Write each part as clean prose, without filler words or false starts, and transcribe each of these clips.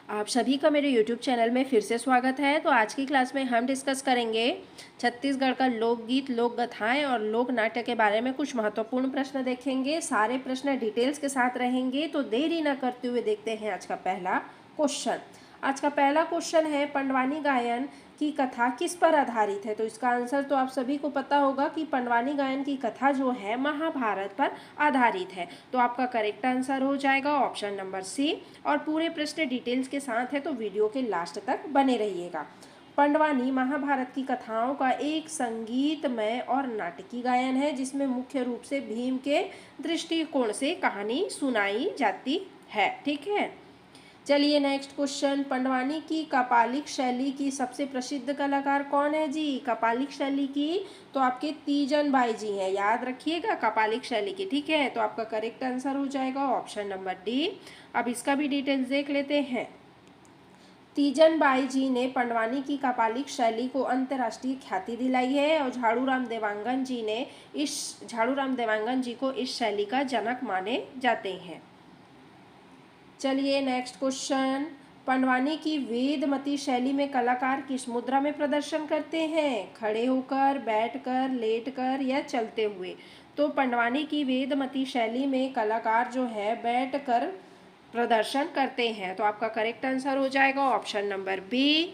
आप सभी का मेरे YouTube चैनल में फिर से स्वागत है। तो आज की क्लास में हम डिस्कस करेंगे छत्तीसगढ़ का लोकगीत, लोक गाथाएं और लोक नाट्य के बारे में कुछ महत्वपूर्ण प्रश्न देखेंगे। सारे प्रश्न डिटेल्स के साथ रहेंगे। तो देरी न करते हुए देखते हैं आज का पहला क्वेश्चन। आज का पहला क्वेश्चन है, पंडवानी गायन की कथा किस पर आधारित है? तो इसका आंसर तो आप सभी को पता होगा कि पंडवानी गायन की कथा जो है महाभारत पर आधारित है। तो आपका करेक्ट आंसर हो जाएगा ऑप्शन नंबर सी। और पूरे प्रश्न डिटेल्स के साथ है, तो वीडियो के लास्ट तक बने रहिएगा। पंडवानी महाभारत की कथाओं का एक संगीतमय और नाटकीय गायन है, जिसमें मुख्य रूप से भीम के दृष्टिकोण से कहानी सुनाई जाती है। ठीक है, चलिए नेक्स्ट क्वेश्चन। पंडवानी की कापालिक शैली की सबसे प्रसिद्ध कलाकार कौन है जी? कापालिक शैली की तो आपके तीजन बाई जी हैं, याद रखिएगा कापालिक शैली की। ठीक है, तो आपका करेक्ट आंसर हो जाएगा ऑप्शन नंबर डी। अब इसका भी डिटेल्स देख लेते हैं। तीजन बाई जी ने पंडवानी की कापालिक शैली को अंतर्राष्ट्रीय ख्याति दिलाई है और झाड़ूराम देवांगन जी को इस शैली का जनक माने जाते हैं। चलिए नेक्स्ट क्वेश्चन। पंडवानी की वेदमती शैली में कलाकार किस मुद्रा में प्रदर्शन करते हैं? खड़े होकर, बैठकर, लेटकर या चलते हुए? तो पंडवानी की वेदमती शैली में कलाकार जो है बैठकर प्रदर्शन करते हैं। तो आपका करेक्ट आंसर हो जाएगा ऑप्शन नंबर बी।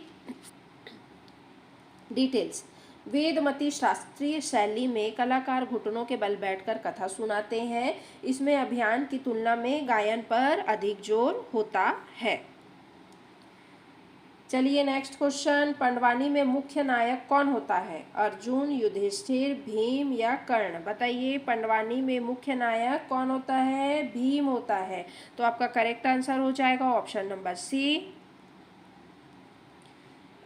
डिटेल्स। वेदमती शास्त्रीय शैली में कलाकार घुटनों के बल बैठकर कथा सुनाते हैं। इसमें अभियान की तुलना में गायन पर अधिक जोर होता है। चलिए नेक्स्ट क्वेश्चन। पंडवानी में मुख्य नायक कौन होता है? अर्जुन, युधिष्ठिर, भीम या कर्ण? बताइए, पंडवानी में मुख्य नायक कौन होता है? भीम होता है। तो आपका करेक्ट आंसर हो जाएगा ऑप्शन नंबर सी।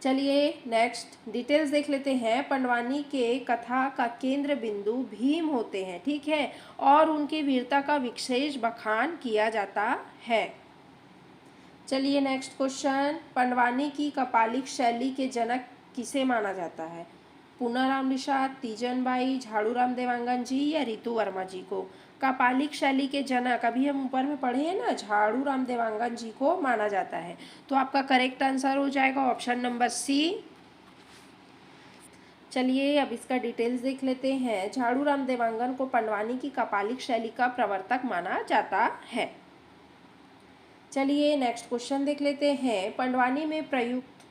चलिए नेक्स्ट डिटेल्स देख लेते हैं। पंडवानी के कथा का केंद्र बिंदु भीम होते हैं, ठीक है, और उनकी वीरता का विशेष बखान किया जाता है। चलिए नेक्स्ट क्वेश्चन। पंडवानी की कपालिक शैली के जनक किसे माना जाता है? पूनाराम निषाद, तीजन बाई, झाड़ूराम देवांगन जी या रितु वर्मा जी को? कापालिक शैली के जनक अभी हम ऊपर में पढ़े हैं ना, झाड़ूराम देवांगन जी को माना जाता है। तो आपका करेक्ट आंसर हो जाएगा ऑप्शन नंबर सी। चलिए अब इसका डिटेल्स देख लेते हैं। झाड़ूराम देवांगन को पंडवानी की कापालिक शैली का प्रवर्तक माना जाता है। चलिए नेक्स्ट क्वेश्चन देख लेते हैं। पंडवानी में प्रयुक्त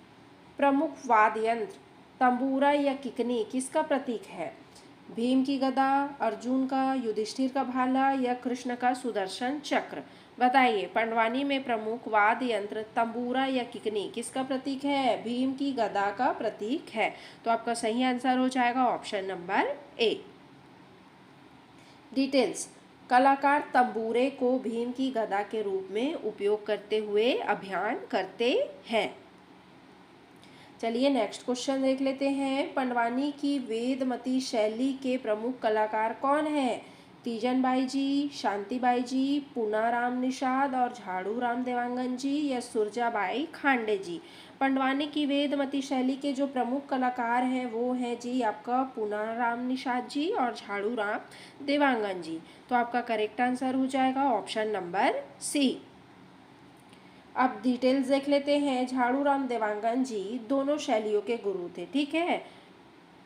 प्रमुख वाद्य यंत्र तंबूरा या किकनी किसका प्रतीक है? भीम की गदा, अर्जुन का, युधिष्ठिर का भाला या कृष्ण का सुदर्शन चक्र? बताइए, पंडवानी में प्रमुख वाद्य यंत्र तंबूरा या किकनी किसका प्रतीक है? भीम की गदा का प्रतीक है। तो आपका सही आंसर हो जाएगा ऑप्शन नंबर ए। डिटेल्स। कलाकार तंबूरे को भीम की गदा के रूप में उपयोग करते हुए अभियान करते हैं। चलिए नेक्स्ट क्वेश्चन देख लेते हैं। पंडवानी की वेदमती शैली के प्रमुख कलाकार कौन हैं? तीजन बाई जी, शांति बाई जी, पूनाराम निषाद और झाड़ूराम देवांगन जी या सुरजाबाई खांडे जी? पंडवानी की वेदमती शैली के जो प्रमुख कलाकार हैं वो हैं जी आपका पूनाराम निषाद जी और झाड़ूराम देवांगन जी। तो आपका करेक्ट आंसर हो जाएगा ऑप्शन नंबर सी। अब डिटेल्स देख लेते हैं। झाड़ूराम देवांगन जी दोनों शैलियों के गुरु थे, ठीक है,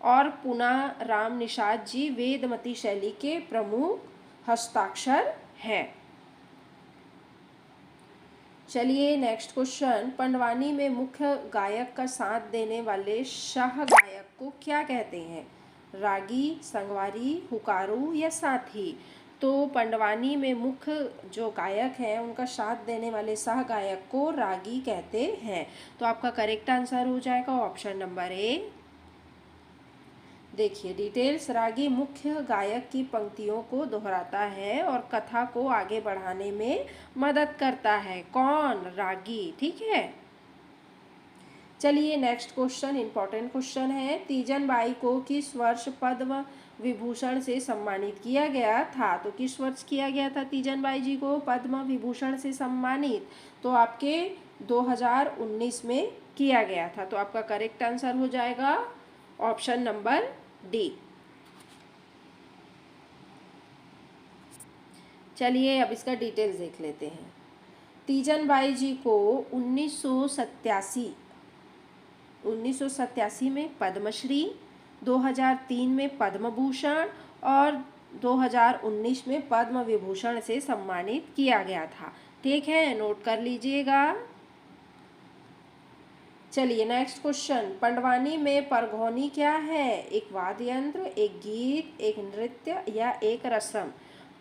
और पूनाराम निषाद जी वेदमती शैली के प्रमुख हस्ताक्षर हैं। चलिए नेक्स्ट क्वेश्चन। पंडवानी में मुख्य गायक का साथ देने वाले शाह गायक को क्या कहते हैं? रागी, संगवारी, हुकारू या साथी? तो पंडवानी में मुख्य जो गायक हैं उनका साथ देने वाले सह गायक को रागी कहते हैं। तो आपका करेक्ट आंसर हो जाएगा ऑप्शन नंबर ए। देखिए डिटेल्स। रागी मुख्य गायक की पंक्तियों को दोहराता है और कथा को आगे बढ़ाने में मदद करता है। कौन? रागी, ठीक है। चलिए नेक्स्ट क्वेश्चन इंपॉर्टेंट क्वेश्चन है। तीजन बाई को किस वर्ष पद्म विभूषण से सम्मानित किया गया था? तो किस वर्ष किया गया था तीजन बाई जी को पद्म विभूषण से सम्मानित? तो आपके 2019 में किया गया था। तो आपका करेक्ट आंसर हो जाएगा ऑप्शन नंबर डी। चलिए अब इसका डिटेल्स देख लेते हैं। तीजन बाई जी को 1987 में पद्मश्री, 2003 में पद्म भूषण और 2019 में पद्म विभूषण से सम्मानित किया गया था। ठीक है, नोट कर लीजिएगा। चलिए नेक्स्ट क्वेश्चन, पंडवानी में परघौनी क्या है? एक वाद्य यंत्र, एक गीत, एक नृत्य या एक रस्म?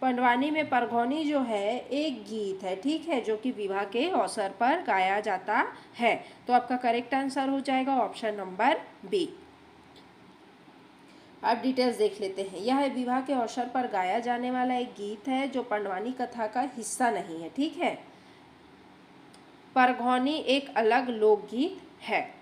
पंडवानी में परघौनी जो है एक गीत है, ठीक है, जो कि विवाह के अवसर पर गाया जाता है। तो आपका करेक्ट आंसर हो जाएगा ऑप्शन नंबर बी। अब डिटेल्स देख लेते हैं। यह विवाह के अवसर पर गाया जाने वाला एक गीत है जो पंडवानी कथा का हिस्सा नहीं है, ठीक है। परघौनी एक अलग लोकगीत है।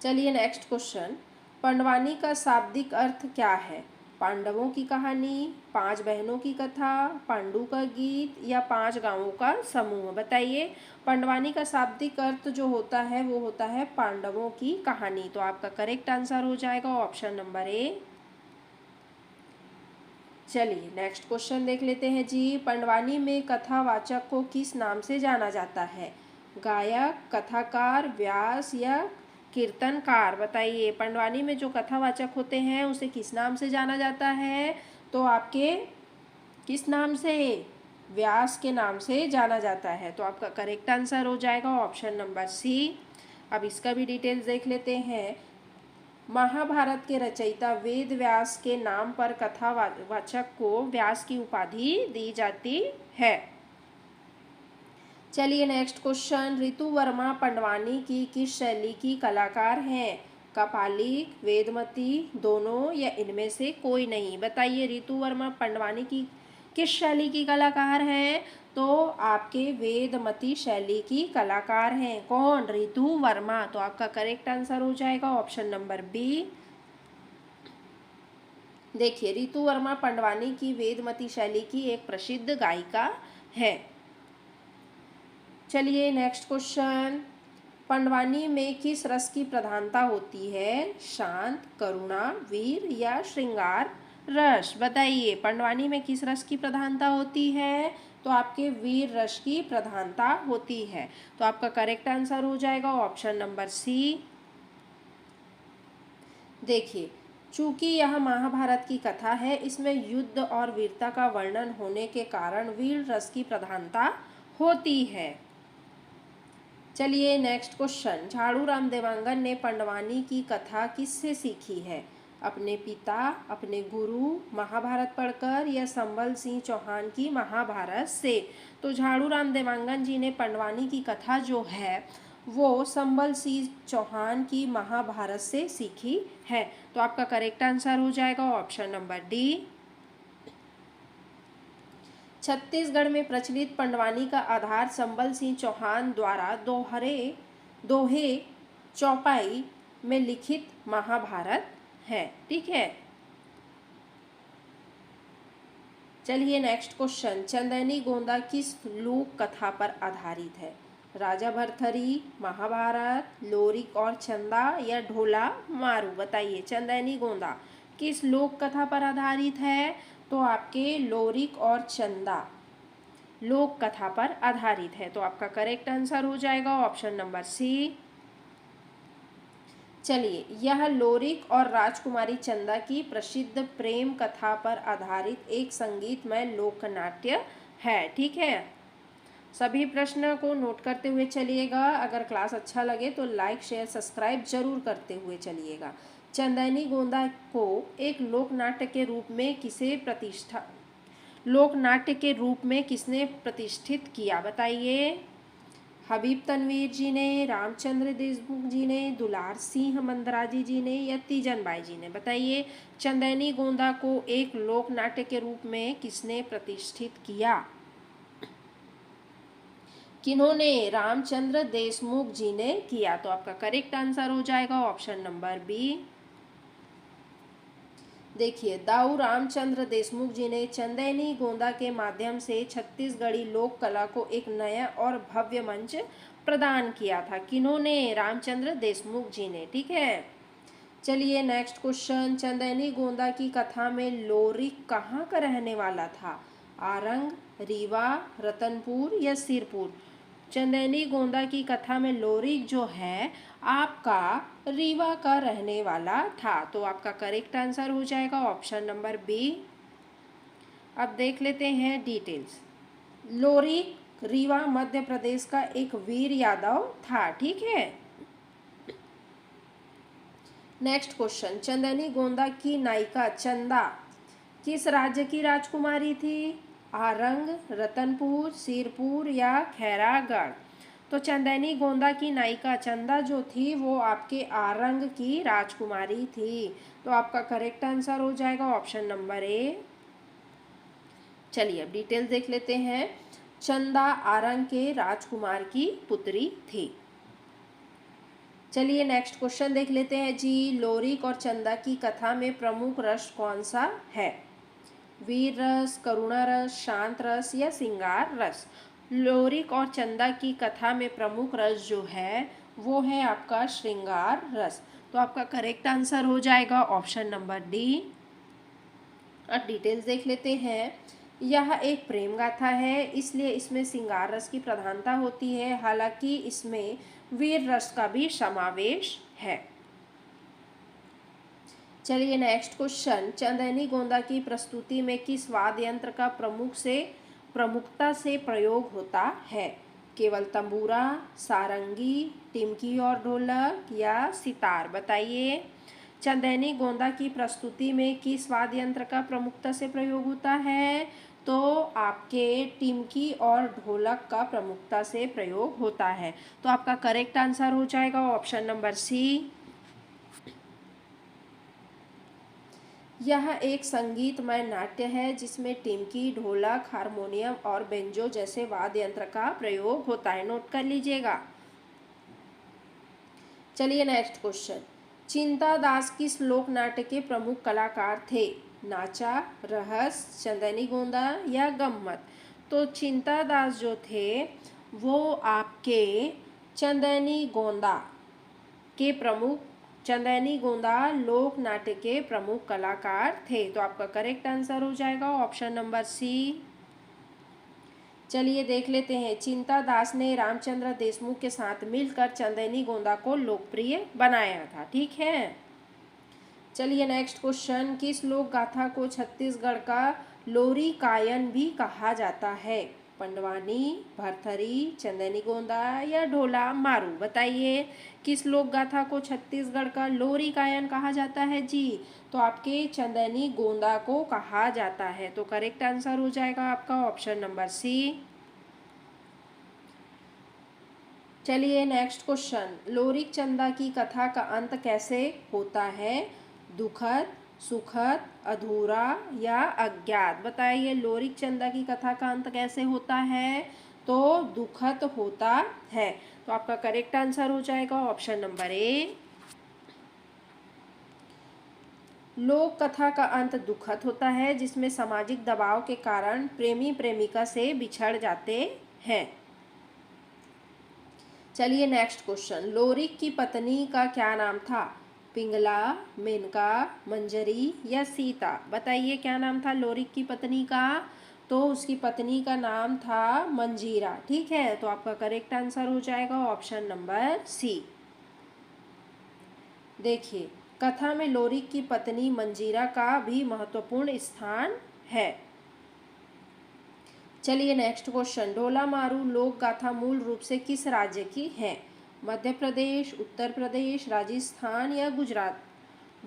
चलिए नेक्स्ट क्वेश्चन, पंडवानी का शाब्दिक अर्थ क्या है? पांडवों की कहानी, 5 बहनों की कथा, पांडु का गीत या 5 गांवों का समूह? बताइए। पंडवानी का शाब्दिक अर्थ जो होता है वो होता है पांडवों की कहानी। तो आपका करेक्ट आंसर हो जाएगा ऑप्शन नंबर ए। चलिए नेक्स्ट क्वेश्चन देख लेते हैं जी। पंडवानी में कथावाचक को किस नाम से जाना जाता है? गायक, कथाकार, व्यास या कीर्तनकार? बताइए। पंडवानी में जो कथावाचक होते हैं उसे किस नाम से जाना जाता है? तो आपके किस नाम से? व्यास के नाम से जाना जाता है। तो आपका करेक्ट आंसर हो जाएगा ऑप्शन नंबर सी। अब इसका भी डिटेल्स देख लेते हैं। महाभारत के रचयिता वेद व्यास के नाम पर कथावाचक को व्यास की उपाधि दी जाती है। चलिए नेक्स्ट क्वेश्चन, ऋतु वर्मा पंडवानी की किस शैली की कलाकार हैं? कपालिक, वेदमती, दोनों या इनमें से कोई नहीं? बताइए। ऋतु वर्मा पंडवानी की किस शैली की कलाकार हैं? तो आपके वेदमती शैली की कलाकार हैं। कौन? ऋतु वर्मा। तो आपका करेक्ट आंसर हो जाएगा ऑप्शन नंबर बी। देखिए, ऋतु वर्मा पंडवानी की वेदमती शैली की एक प्रसिद्ध गायिका है। चलिए नेक्स्ट क्वेश्चन, पंडवानी में किस रस की प्रधानता होती है? शांत, करुणा, वीर या श्रृंगार रस? बताइए। पंडवानी में किस रस की प्रधानता होती है? तो आपके वीर रस की प्रधानता होती है। तो आपका करेक्ट आंसर हो जाएगा ऑप्शन नंबर सी। देखिए, चूंकि यह महाभारत की कथा है, इसमें युद्ध और वीरता का वर्णन होने के कारण वीर रस की प्रधानता होती है। चलिए नेक्स्ट क्वेश्चन, झाड़ू राम देवांगन ने पंडवानी की कथा किससे सीखी है? अपने पिता, अपने गुरु, महाभारत पढ़कर या संबल सिंह चौहान की महाभारत से? तो झाड़ू राम देवांगन जी ने पंडवानी की कथा जो है वो संबल सिंह चौहान की महाभारत से सीखी है। तो आपका करेक्ट आंसर हो जाएगा ऑप्शन नंबर डी। छत्तीसगढ़ में प्रचलित पंडवानी का आधार संबल सिंह चौहान द्वारा दोहे चौपाई में लिखित महाभारत है, ठीक है। चलिए नेक्स्ट क्वेश्चन, चंदैनी गोंदा किस लोक कथा पर आधारित है? राजा भरथरी, महाभारत, लोरिक और चंदा या ढोला मारू? बताइए। चंदैनी गोंदा किस लोक कथा पर आधारित है? तो आपके लोरिक और चंदा लोक कथा पर आधारित है। तो आपका करेक्ट आंसर हो जाएगा ऑप्शन नंबर सी। चलिए, यह लोरिक और राजकुमारी चंदा की प्रसिद्ध प्रेम कथा पर आधारित एक संगीतमय लोकनाट्य है, ठीक है। सभी प्रश्न को नोट करते हुए चलिएगा। अगर क्लास अच्छा लगे तो लाइक, शेयर, सब्सक्राइब जरूर करते हुए चलिएगा। चंदैनी गोंदा को एक लोकनाट्य के रूप में किसने प्रतिष्ठित किया? बताइए। हबीब तनवीर जी ने, रामचंद्र देशमुख जी ने, दुलार सिंह मंदराजी जी ने या तीजन बाई जी ने? बताइए। चंदैनी गोंदा को एक लोकनाट्य के रूप में किसने प्रतिष्ठित किया? किन्होंने? रामचंद्र देशमुख जी ने किया। तो आपका करेक्ट आंसर हो जाएगा ऑप्शन नंबर बी। देखिए, दाऊ रामचंद्र देशमुख जी ने चंदैनी गोंदा के माध्यम से छत्तीसगढ़ी लोक कला को एक नया और भव्य मंच प्रदान किया था। किन्होंने? रामचंद्र देशमुख जी ने, ठीक है। चलिए नेक्स्ट क्वेश्चन, चंदैनी गोंदा की कथा में लोरिक कहाँ का रहने वाला था? आरंग, रीवा, रतनपुर या सिरपुर। चंदैनी गोंदा की कथा में लोरिक जो है आपका रीवा का रहने वाला था, तो आपका करेक्ट आंसर हो जाएगा ऑप्शन नंबर बी। अब देख लेते हैं डिटेल्स। लोरिक रीवा मध्य प्रदेश का एक वीर यादव था, ठीक है। नेक्स्ट क्वेश्चन, चंदैनी गोंदा की नायिका चंदा किस राज्य की राजकुमारी थी? आरंग, रतनपुर, सिरपुर या खैरागढ़। तो चंदैनी गोंदा की नायिका चंदा जो थी वो आपके आरंग की राजकुमारी थी, तो आपका करेक्ट आंसर हो जाएगा ऑप्शन नंबर ए। चलिए अब डिटेल्स देख लेते हैं। चंदा आरंग के राजकुमार की पुत्री थी। चलिए नेक्स्ट क्वेश्चन देख लेते हैं जी। लोरिक और चंदा की कथा में प्रमुख रस कौन सा है? वीर रस, करुणा रस, शांत रस या श्रृंगार रस। लोरिक और चंदा की कथा में प्रमुख रस जो है वो है आपका श्रृंगार रस, तो आपका करेक्ट आंसर हो जाएगा ऑप्शन नंबर डी। अब डिटेल्स देख लेते हैं। यह एक प्रेम गाथा है, इसलिए इसमें श्रृंगार रस की प्रधानता होती है, हालांकि इसमें वीर रस का भी समावेश है। चलिए नेक्स्ट क्वेश्चन, चंदैनी गोंदा की प्रस्तुति में किस वाद्य यंत्र का प्रमुखता से प्रयोग होता है? केवल तंबूरा, सारंगी, टिमकी और ढोलक या सितार। बताइए, चंदैनी गोंदा की प्रस्तुति में किस वाद्य यंत्र का प्रमुखता से प्रयोग होता है? तो आपके टिमकी और ढोलक का प्रमुखता से प्रयोग होता है, तो आपका करेक्ट आंसर हो जाएगा ऑप्शन नंबर सी। यह एक संगीतमय नाट्य है जिसमें टिमकी, ढोलक, हारमोनियम और बेंजो जैसे वाद्य यंत्र का प्रयोग होता है, नोट कर लीजिएगा। चलिए नेक्स्ट क्वेश्चन, चिंता दास किस लोक नाट्य के प्रमुख कलाकार थे? नाचा, रहस, चंदैनी गोंदा या गम्मत। तो चिंता दास जो थे वो आपके चंदैनी गोंदा के प्रमुख चंदैनी गोंदा लोक नाट्य के प्रमुख कलाकार थे, तो आपका करेक्ट आंसर हो जाएगा ऑप्शन नंबर सी। चलिए देख लेते हैं, चिंता दास ने रामचंद्र देशमुख के साथ मिलकर चंदैनी गोंदा को लोकप्रिय बनाया था, ठीक है। चलिए नेक्स्ट क्वेश्चन, किस लोक गाथा को छत्तीसगढ़ का लोरी कायन भी कहा जाता है? पंडवानी, भरथरी, चंदैनी गोंदा या ढोला मारू। बताइए, किस लोक गाथा को छत्तीसगढ़ का लोरी कायन कहा जाता है जी? तो आपके चंदैनी गोंदा को कहा जाता है, तो करेक्ट आंसर हो जाएगा आपका ऑप्शन नंबर सी। चलिए नेक्स्ट क्वेश्चन, लोरिक चंदा की कथा का अंत कैसे होता है? दुखद, सुखद, अधूरा या अज्ञात। बताइए, लोरिक चंदा की कथा का अंत कैसे होता है? तो दुखद होता है, तो आपका करेक्ट आंसर हो जाएगा ऑप्शन नंबर ए। लोक कथा का अंत दुखद होता है जिसमें सामाजिक दबाव के कारण प्रेमी प्रेमिका से बिछड़ जाते हैं। चलिए नेक्स्ट क्वेश्चन, लोरिक की पत्नी का क्या नाम था? पिंगला, मेनका, मंजरी या सीता। बताइए, क्या नाम था लोरिक की पत्नी का? तो उसकी पत्नी का नाम था मंजीरा, ठीक है, तो आपका करेक्ट आंसर हो जाएगा ऑप्शन नंबर सी। देखिए, कथा में लोरिक की पत्नी मंजीरा का भी महत्वपूर्ण स्थान है। चलिए नेक्स्ट क्वेश्चन, ढोला मारू लोक गाथा मूल रूप से किस राज्य की है? मध्य प्रदेश, उत्तर प्रदेश, राजस्थान या गुजरात।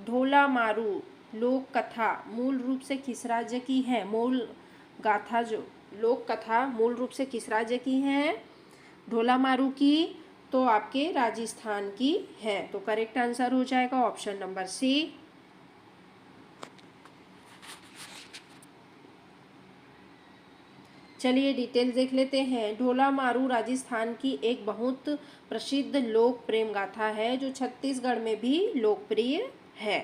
ढोला मारू लोक कथा मूल रूप से किस राज्य की है? मूल गाथा जो लोक कथा मूल रूप से किस राज्य की है? ढोला मारू की तो आपके राजस्थान की है, तो करेक्ट आंसर हो जाएगा ऑप्शन नंबर सी। चलिए डिटेल देख लेते हैं। ढोला मारू राजस्थान की एक बहुत प्रसिद्ध लोक प्रेम गाथा है जो छत्तीसगढ़ में भी लोकप्रिय है।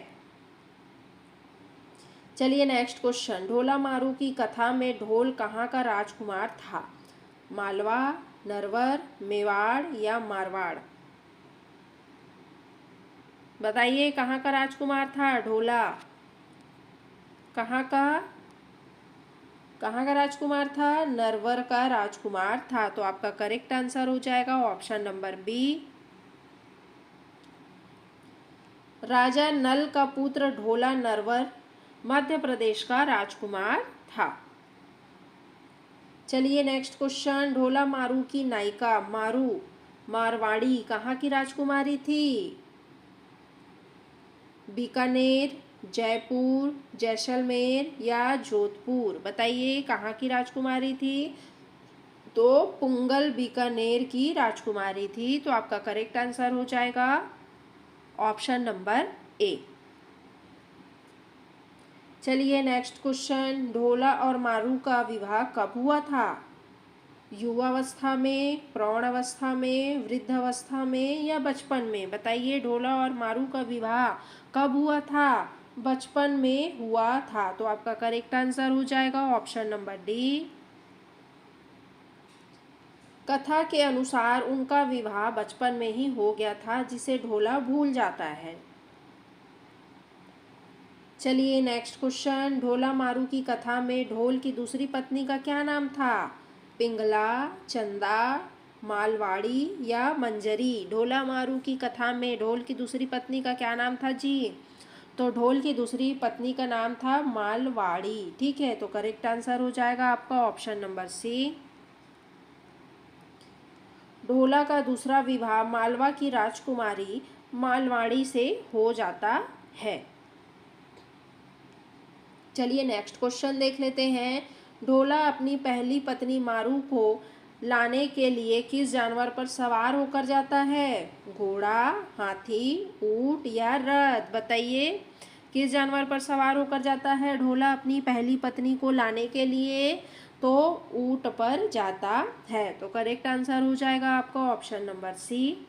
चलिए नेक्स्ट क्वेश्चन, ढोला मारू की कथा में ढोल कहाँ का राजकुमार था? मालवा, नरवर, मेवाड़ या मारवाड़। बताइए, कहाँ का राजकुमार था ढोला? कहाँ का? कहाँ का राजकुमार था? नरवर का राजकुमार था। तो आपका करेक्ट आंसर हो जाएगा ऑप्शन नंबर बी। राजा नल का पुत्र ढोला नरवर मध्य प्रदेश का राजकुमार था। चलिए नेक्स्ट क्वेश्चन। ढोला मारू की नायिका मारू मारवाड़ी कहाँ की राजकुमारी थी? बीकानेर, जयपुर, जैसलमेर या जोधपुर? बताइए कहाँ की राजकुमारी थी? तो पुंगल बीकानेर की राजकुमारी थी। तो आपका करेक्ट आंसर हो जाएगा ऑप्शन नंबर ए। चलिए नेक्स्ट क्वेश्चन। ढोला और मारू का विवाह कब हुआ था? युवावस्था में, प्रौढ़ अवस्था में, वृद्ध अवस्था में या बचपन में? बताइए ढोला और मारू का विवाह कब हुआ था? बचपन में हुआ था। तो आपका करेक्ट आंसर हो जाएगा ऑप्शन नंबर डी। कथा के अनुसार उनका विवाह बचपन में ही हो गया था, जिसे ढोला भूल जाता है। चलिए नेक्स्ट क्वेश्चन। ढोला मारू की कथा में ढोल की दूसरी पत्नी का क्या नाम था? पिंगला, चंदा, मालवाड़ी या मंजरी? ढोला मारू की कथा में ढोल की दूसरी पत्नी का क्या नाम था जी? तो ढोल की दूसरी पत्नी का नाम था मालवाड़ी। ठीक है, तो करेक्ट आंसर हो जाएगा आपका ऑप्शन नंबर सी। ढोला का दूसरा विवाह मालवा की राजकुमारी मालवाड़ी से हो जाता है। चलिए नेक्स्ट क्वेश्चन देख लेते हैं। ढोला अपनी पहली पत्नी मारू को लाने के लिए किस जानवर पर सवार होकर जाता है? घोड़ा, हाथी, ऊंट या रथ? बताइए किस जानवर पर सवार होकर जाता है ढोला अपनी पहली पत्नी को लाने के लिए? तो ऊंट पर जाता है। तो करेक्ट आंसर हो जाएगा आपका ऑप्शन नंबर सी।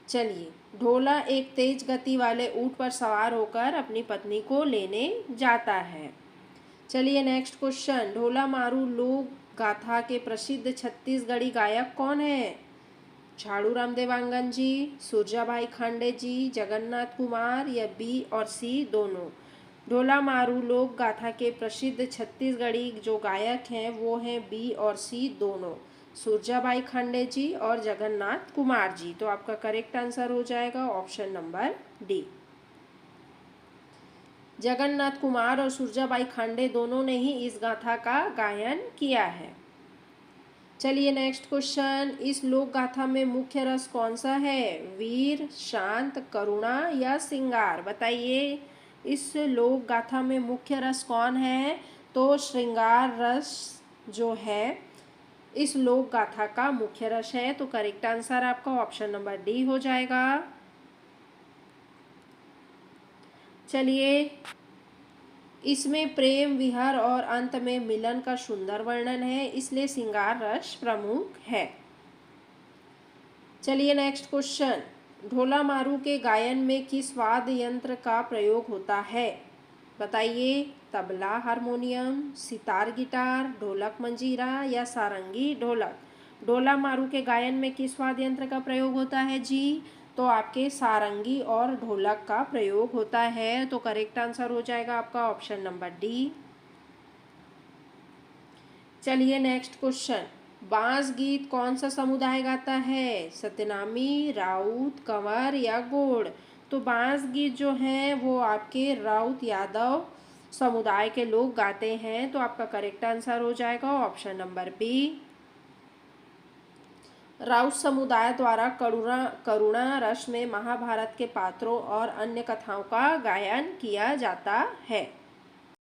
चलिए ढोला एक तेज गति वाले ऊंट पर सवार होकर अपनी पत्नी को लेने जाता है। चलिए नेक्स्ट क्वेश्चन। ढोला मारू लोक गाथा के प्रसिद्ध छत्तीसगढ़ी गायक कौन है? झाड़ूराम देवांगन जी, सुरजाभाई खांडे जी, जगन्नाथ कुमार या बी और सी दोनों? ढोला मारू लोक गाथा के प्रसिद्ध छत्तीसगढ़ी जो गायक हैं वो हैं बी और सी दोनों, सुरजाभाई खांडे जी और जगन्नाथ कुमार जी। तो आपका करेक्ट आंसर हो जाएगा option number D. Jagannath Kumar और सुरजाबाई खांडे दोनों ने ही इस गाथा का गायन किया है। चलिए नेक्स्ट क्वेश्चन। इस लोक गाथा में मुख्य रस कौन सा है? वीर, शांत, करुणा या श्रृंगार? बताइए इस लोक गाथा में मुख्य रस कौन है? तो श्रृंगार रस जो है इस लोक गाथा का मुख्य रस है। तो करेक्ट आंसर आपका ऑप्शन नंबर डी हो जाएगा। चलिए इसमें प्रेम, विहर और अंत में मिलन का सुंदर वर्णन है, इसलिए श्रृंगार रस प्रमुख है। चलिए नेक्स्ट क्वेश्चन। ढोला मारू के गायन में किस वाद्य यंत्र का प्रयोग होता है? बताइए तबला, हारमोनियम, सितार, गिटार, ढोलक, मंजीरा या सारंगी ढोलक? ढोला मारू के गायन में किस वाद्य यंत्र का प्रयोग होता है जी? तो आपके सारंगी और ढोलक का प्रयोग होता है। तो करेक्ट आंसर हो जाएगा आपका ऑप्शन नंबर डी। चलिए नेक्स्ट क्वेश्चन। बांस गीत कौन सा समुदाय गाता है? सतनामी, राउत, कंवर या गोंड? तो बांस गीत जो हैं वो आपके राउत यादव समुदाय के लोग गाते हैं। तो आपका करेक्ट आंसर हो जाएगा ऑप्शन नंबर बी। राउत समुदाय द्वारा करुणा रस में महाभारत के पात्रों और अन्य कथाओं का गायन किया जाता है।